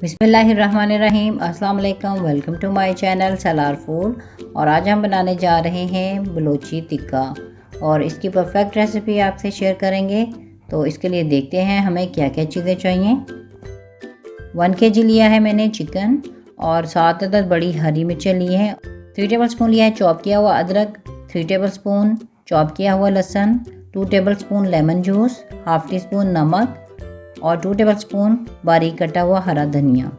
बिस्मिल्लाहिर्रहमानिर्रहीम। अस्सलाम वालेकुम। Welcome to my channel Salar food. और आज हम बनाने जा रहे हैं बलोची टिक्का और इसकी परफेक्ट रेसिपी आपसे शेयर करेंगे। तो इसके लिए देखते हैं हमें क्या क्या चीज़ें चाहिए। 1 kg लिया है मैंने चिकन और 7 अदद बड़ी हरी मिर्चें ली हैं। 3 टेबलस्पून लिया है चॉप किया हुआ अदरक, 3 टेबलस्पून चॉप किया हुआ लहसुन, 2 tablespoon lemon juice, half tea spoon नमक और 2 टेबलस्पून बारीक कटा हुआ हरा धनिया।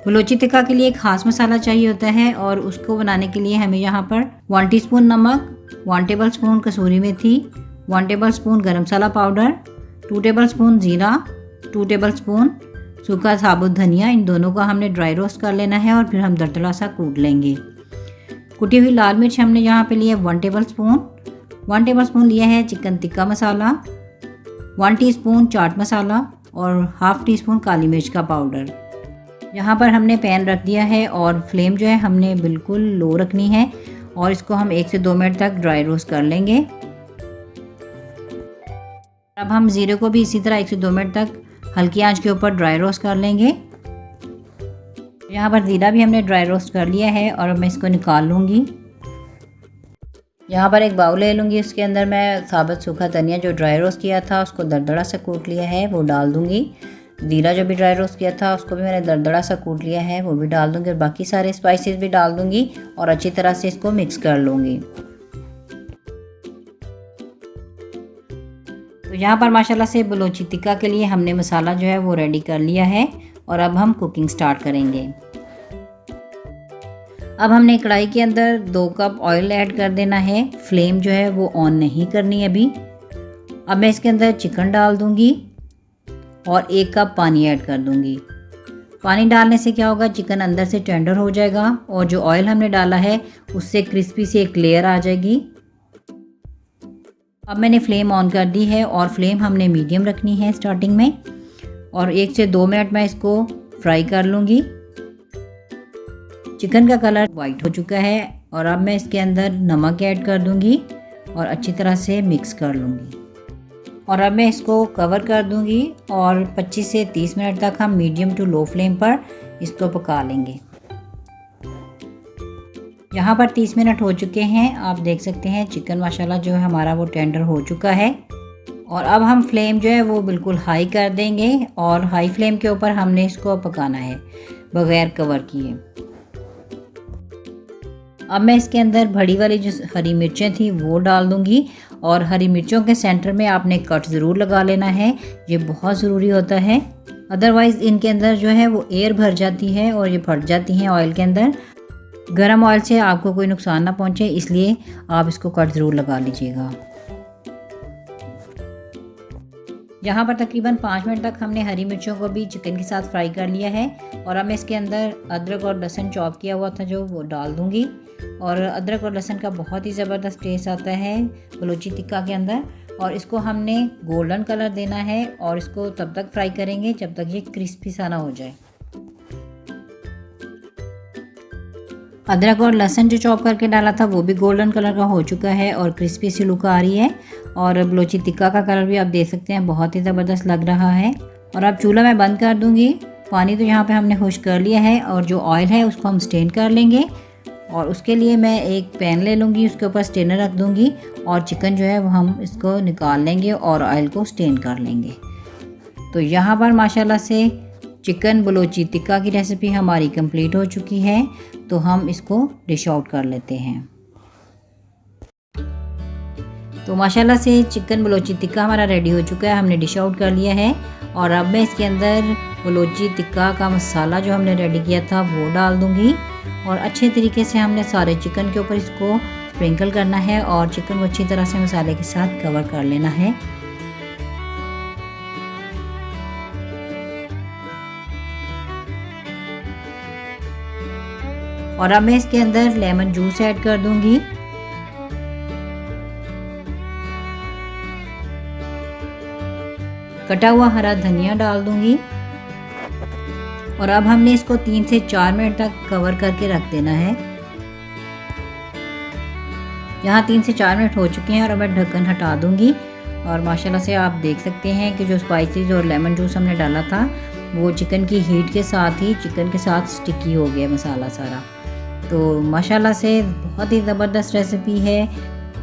बलोची टिक्का के लिए एक खास मसाला चाहिए होता है और उसको बनाने के लिए हमें यहाँ पर 1 टीस्पून नमक, 1 टेबलस्पून कसूरी मेथी, 1 टेबलस्पून गरम मसाला पाउडर, 2 टेबलस्पून ज़ीरा, 2 टेबलस्पून सूखा साबुत धनिया, इन दोनों का हमने ड्राई रोस्ट कर लेना है और फिर हम दरदरा सा कूट लेंगे। कुटी हुई लाल मिर्च हमने यहाँ पे लिया 1 टेबलस्पून। 1 टेबलस्पून लिया है चिकन टिक्का मसाला, 1 टीस्पून चाट मसाला और हाफ टी स्पून काली मिर्च का पाउडर। यहाँ पर हमने पैन रख दिया है और फ्लेम जो है हमने बिल्कुल लो रखनी है और इसको हम 1 से 2 मिनट तक ड्राई रोस्ट कर लेंगे। अब हम ज़ीरे को भी इसी तरह 1 से 2 मिनट तक हल्की आंच के ऊपर ड्राई रोस्ट कर लेंगे। यहाँ पर ज़ीरा भी हमने ड्राई रोस्ट कर लिया है और अब मैं इसको निकाल लूँगी। यहाँ पर एक बाउल ले लूँगी, उसके अंदर मैं साबुत सूखा धनिया जो ड्राई रोस्ट किया था उसको दरदरा से कूट लिया है वो डाल दूँगी। ज़ीरा जो भी ड्राई रोस्ट किया था उसको भी मैंने दरदरा सा कूट लिया है वो भी डाल दूँगी और बाकी सारे स्पाइसेस भी डाल दूँगी और अच्छी तरह से इसको मिक्स कर लूँगी। तो यहाँ पर माशाल्लाह से बलोची टिक्का के लिए हमने मसाला जो है वो रेडी कर लिया है और अब हम कुकिंग स्टार्ट करेंगे। अब हमने कढ़ाई के अंदर 2 कप ऑयल ऐड कर देना है। फ्लेम जो है वो ऑन नहीं करनी है अभी। अब मैं इसके अंदर चिकन डाल दूंगी और 1 कप पानी ऐड कर दूंगी। पानी डालने से क्या होगा, चिकन अंदर से टेंडर हो जाएगा और जो ऑयल हमने डाला है उससे क्रिस्पी सी एक लेयर आ जाएगी। अब मैंने फ्लेम ऑन कर दी है और फ्लेम हमने मीडियम रखनी है स्टार्टिंग में और 1 से 2 मिनट मैं इसको फ्राई कर लूँगी। चिकन का कलर वाइट हो चुका है और अब मैं इसके अंदर नमक ऐड कर दूंगी और अच्छी तरह से मिक्स कर लूँगी और अब मैं इसको कवर कर दूंगी और 25 से 30 मिनट तक हम मीडियम टू लो फ्लेम पर इसको पका लेंगे। यहाँ पर 30 मिनट हो चुके हैं, आप देख सकते हैं चिकन माशाल्लाह जो है हमारा वो टेंडर हो चुका है और अब हम फ्लेम जो है वो बिल्कुल हाई कर देंगे और हाई फ्लेम के ऊपर हमने इसको पकाना है बगैर कवर किए। अब मैं इसके अंदर बड़ी वाली जो हरी मिर्चें थी वो डाल दूंगी और हरी मिर्चों के सेंटर में आपने कट ज़रूर लगा लेना है, ये बहुत ज़रूरी होता है। अदरवाइज़ इनके अंदर जो है वो एयर भर जाती है और ये फट जाती हैं ऑयल के अंदर। गरम ऑयल से आपको कोई नुकसान ना पहुंचे इसलिए आप इसको कट ज़रूर लगा लीजिएगा। यहाँ पर तकरीबन 5 मिनट तक हमने हरी मिर्चों को भी चिकन के साथ फ्राई कर लिया है और अब मैं इसके अंदर अदरक और लहसुन चॉप किया हुआ था जो वो डाल दूँगी और अदरक और लहसुन का बहुत ही ज़बरदस्त टेस्ट आता है बलोची टिक्का के अंदर और इसको हमने गोल्डन कलर देना है और इसको तब तक फ्राई करेंगे जब तक ये क्रिस्पी सा ना हो जाए। अदरक और लहसुन जो चॉप करके डाला था वो भी गोल्डन कलर का हो चुका है और क्रिस्पी सी लुक आ रही है और बलोची टिक्का का कलर भी आप देख सकते हैं बहुत ही ज़बरदस्त लग रहा है। और अब चूल्हा मैं बंद कर दूंगी। पानी तो यहाँ पे हमने खुश कर लिया है और जो ऑयल है उसको हम स्टेन कर लेंगे और उसके लिए मैं एक पैन ले लूँगी, उसके ऊपर स्टेनर रख दूँगी और चिकन जो है वो हम इसको निकाल लेंगे और ऑयल को स्टेन कर लेंगे। तो यहाँ पर माशाल्लाह से चिकन बलोची टिक्का की रेसिपी हमारी कंप्लीट हो चुकी है, तो हम इसको डिश आउट कर लेते हैं। तो माशाल्लाह से चिकन बलोची टिक्का हमारा रेडी हो चुका है, हमने डिश आउट कर लिया है और अब मैं इसके अंदर बलोची टिक्का का मसाला जो हमने रेडी किया था वो डाल दूंगी और अच्छे तरीके से हमने सारे चिकन के ऊपर इसको स्प्रिंकल करना है और चिकन को अच्छी तरह से मसाले के साथ कवर कर लेना है। और अब मैं इसके अंदर लेमन जूस ऐड कर दूंगी कटा हुआ हरा धनिया डाल दूंगी और अब हमने इसको 3 से 4 मिनट तक कवर करके रख देना है। यहाँ 3 से 4 मिनट हो चुके हैं और अब मैं ढक्कन हटा दूंगी और माशाल्लाह से आप देख सकते हैं कि जो स्पाइसेस और लेमन जूस हमने डाला था वो चिकन की हीट के साथ ही चिकन के साथ स्टिकी हो गया मसाला सारा। तो माशाल्लाह से बहुत ही ज़बरदस्त रेसिपी है।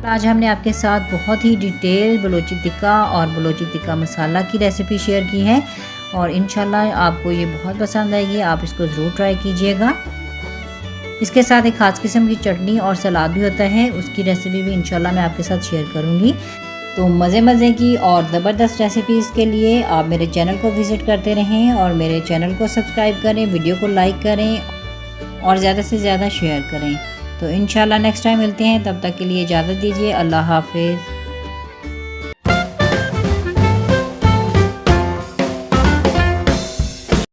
आज हमने आपके साथ बहुत ही डिटेल बलोची टिक्का और बलोची टिक्का मसाला की रेसिपी शेयर की है और इंशाल्लाह आपको ये बहुत पसंद आएगी। आप इसको ज़रूर ट्राई कीजिएगा। इसके साथ एक ख़ास किस्म की चटनी और सलाद भी होता है, उसकी रेसिपी भी इंशाल्लाह मैं आपके साथ शेयर करूँगी। तो मज़े की और ज़बरदस्त रेसिपीज़ के लिए आप मेरे चैनल को विज़िट करते रहें और मेरे चैनल को सब्सक्राइब करें, वीडियो को लाइक करें और ज़्यादा से ज़्यादा शेयर करें। तो इंशाल्लाह नेक्स्ट टाइम मिलते हैं, तब तक के लिए इजाज़त दीजिए। अल्लाह हाफ़िज़।